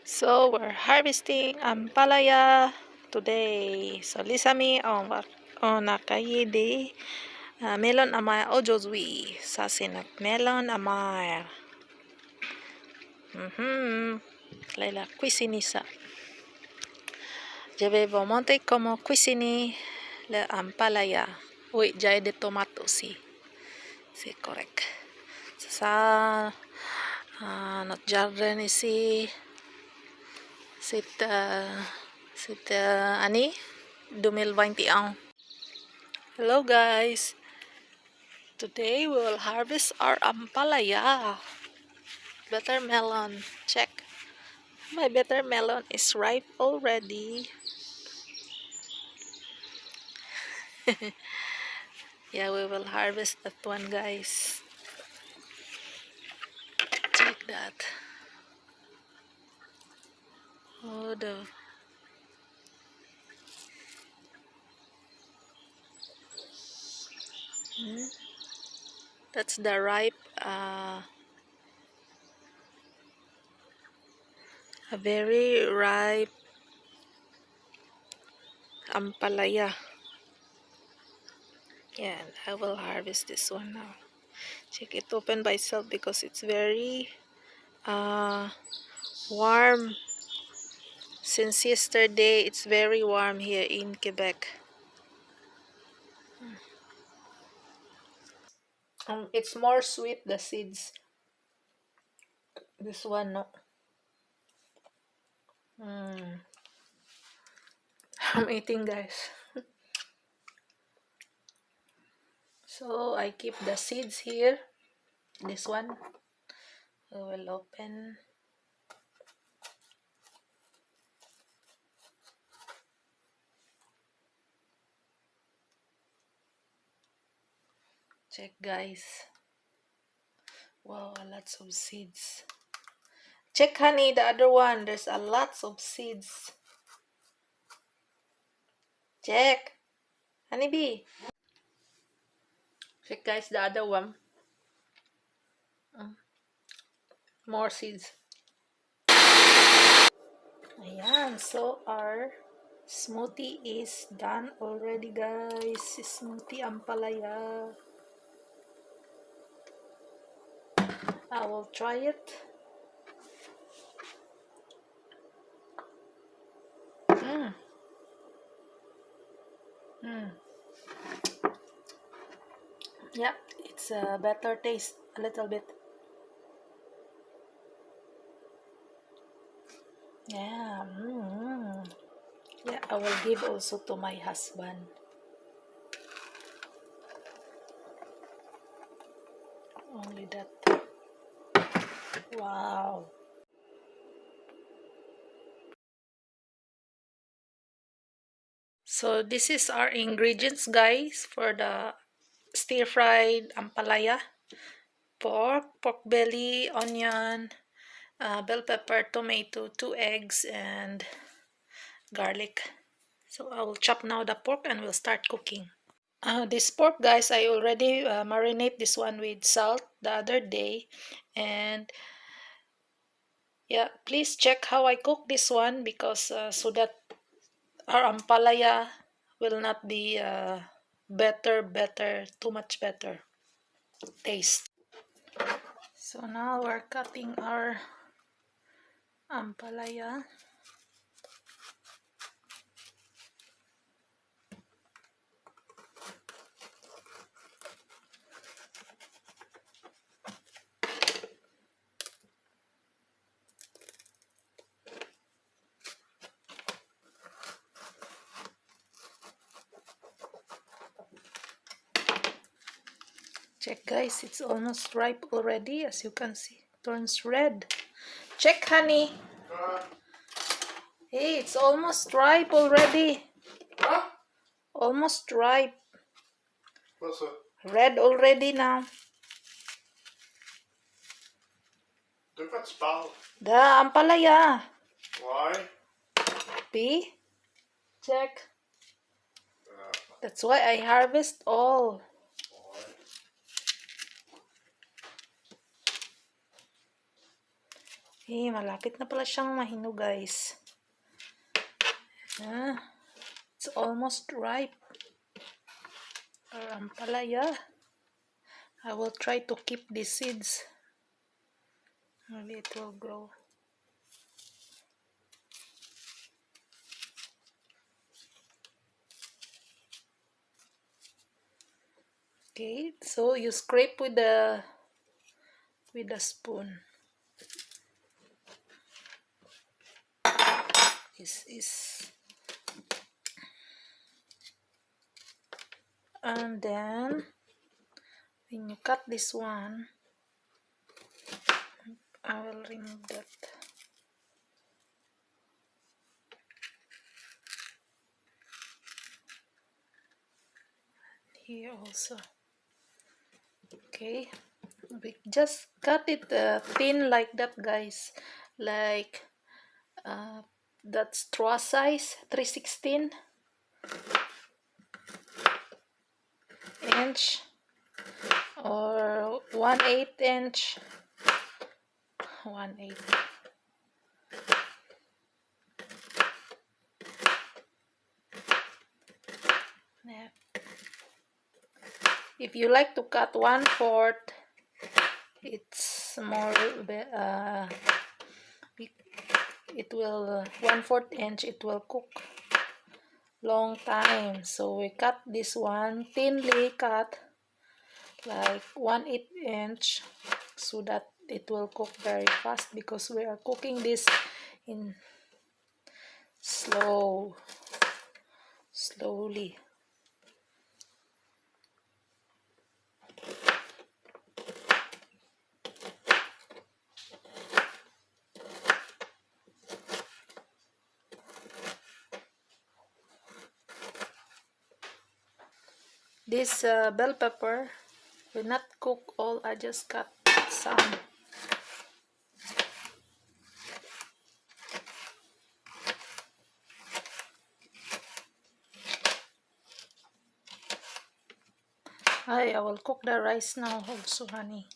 So we're harvesting Ampalaya today. So lisami on nakayi de melon amay ojozwi sa sinak melon amay. Laila cuisini sa. Je vais vous montrer comment cuisiner le Ampalaya. Oui, j'ai des tomates aussi. C'est correct. C'est ça. Notre jardin ici. C'est année 2021. Hello guys. Today we will harvest our Ampalaya. Better melon. Check. My better melon is ripe already. Yeah, we will harvest that one, guys. Check that. Oh, that's the ripe, a very ripe Ampalaya. Yeah, and I will harvest this one now. Check it open by itself because it's very warm. Since yesterday, it's very warm here in Quebec. It's more sweet, the seeds. This one, no. I'm eating, guys. So I keep the seeds here. This one I will open. Check, guys. Wow, lots of seeds. Check, honey, the other one. There's a lots of seeds. Check. Honeybee. Check, guys, the other one. More seeds. Ayan, so our smoothie is done already, guys. Smoothie Ampalaya. I will try it. Yeah, it's a better taste a little bit. Yeah. Yeah, I will give also to my husband. Only that. Wow. So this is our ingredients, guys, for the stir-fried Ampalaya. Pork belly, onion, bell pepper, tomato, 2 eggs, and garlic. So I will chop now the pork and we'll start cooking. This pork, guys, I already marinate this one with salt the other day, and yeah, please check how I cook this one because so that our Ampalaya will not be too much better taste. So now we're cutting our Ampalaya. Check, guys, it's almost ripe already. As you can see, it turns red. Check, honey. Hey, it's almost ripe already. Huh? Almost ripe. What's that? Red already now. Look at spell. The Ampalaya. Why? B. Check. That's why I harvest all. Malapit na pala siyang mahinog, guys. It's almost ripe. Our ampalaya. I will try to keep the seeds. Maybe it will grow. Okay, so you scrape with the spoon. This is, and then when you cut this one, I will remove that. Here also. Okay, we just cut it thin like that, guys, like that straw size, 3/16 inch or 1/8 inch, 1/8. Yeah. If you like to cut 1/4, it's more it will 1/4 inch, it will cook long time. So we cut this one thinly cut, like 1/8 inch, so that it will cook very fast, because we are cooking this in slowly. This bell pepper will not cook all, I just cut some. I will cook the rice now also, honey.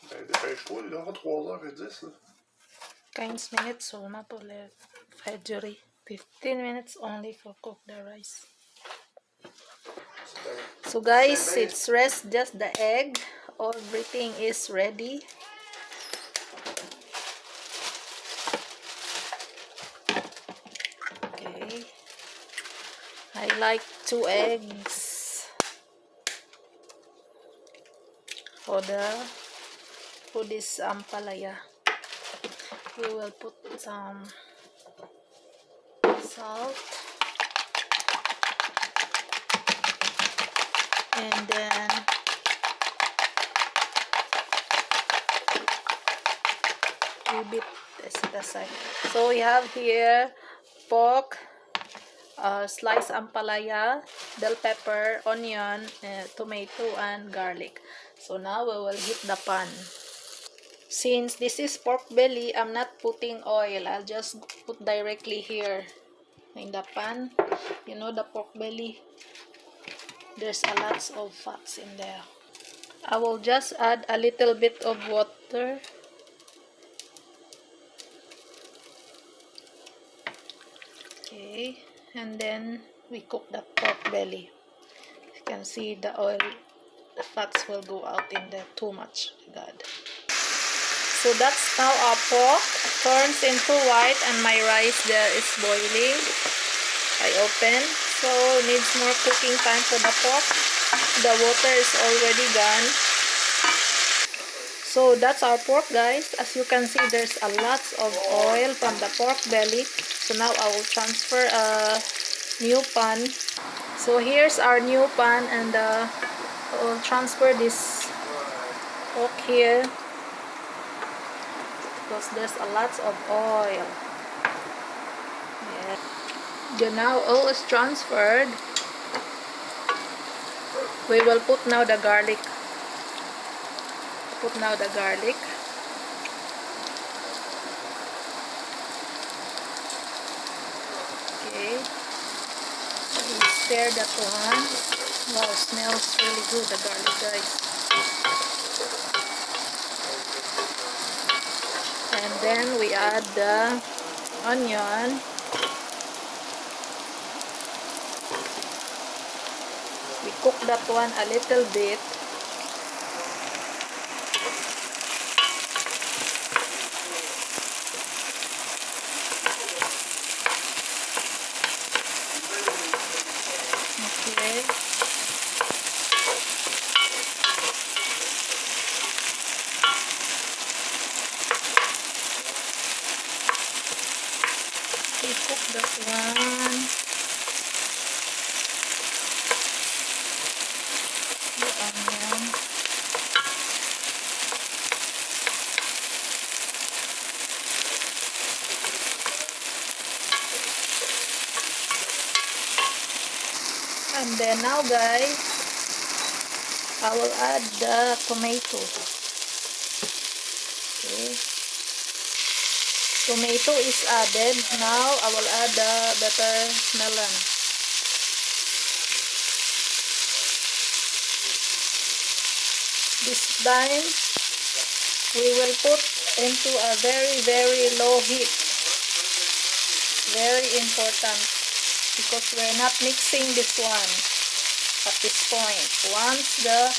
Dépêche-toi, il aura 3h10. 15 minutes seulement pour le fajri. 15 minutes only for cook the rice. So guys, it's rest just the egg. Everything is ready. Okay. I like 2 eggs for this ampalaya. We will put some salt, and then we beat this aside. So we have here pork, sliced ampalaya, bell pepper, onion, tomato, and garlic. So now we will heat the pan. Since this is pork belly, I'm not putting oil. I'll just put directly here in the pan. You know, the pork belly, there's a lot of fats in there. I will just add a little bit of water. Okay, and then we cook the pork belly. You can see the oil, the fats will go out in there too much. God. So that's now our pork turns into white, and my rice there is boiling. I open. So needs more cooking time for the pork. The water is already gone. So that's our pork, guys. As you can see, there's a lot of oil from the pork belly. So now I will transfer a new pan. So here's our new pan, and I will transfer this pork here, because there's a lot of oil. Yeah. The now all is transferred. We will put now the garlic. Put now the garlic. Okay. We stir that one. Wow, smells really good, the garlic, guys. And then we add the onion. We cook that one a little bit. Okay. We cook that one. The onion. And then now guys, I will add the tomato. Okay. Tomato is added. Now I will add the butter melon. This time we will put into a very low heat. Very important because we're not mixing this one at this point. Once the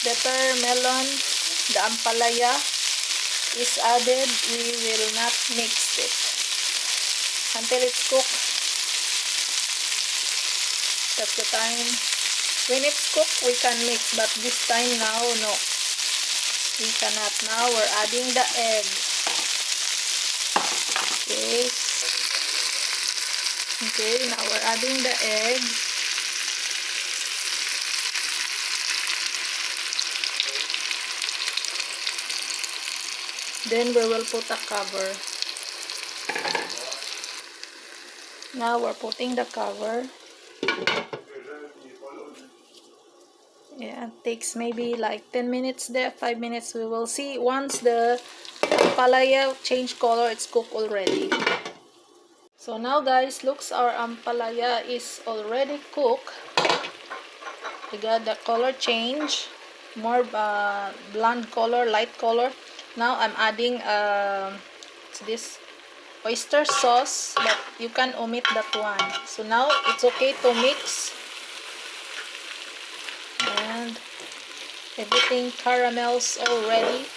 butter melon, the ampalaya is added, we will not mix it until it's cooked. That's the time. When it's cooked, we can mix, but this time now, no. We cannot. Now we're adding the egg. Okay. Okay, now we're adding the egg. Then we will put a cover. Now we're putting the cover. Yeah, it takes maybe like 10 minutes there, 5 minutes. We will see. Once the ampalaya change color, it's cooked already. So now guys, looks our ampalaya is already cooked. We got the color change, more blonde color, light color. Now I'm adding this oyster sauce, but you can omit that one. So now it's okay to mix, and everything caramels already.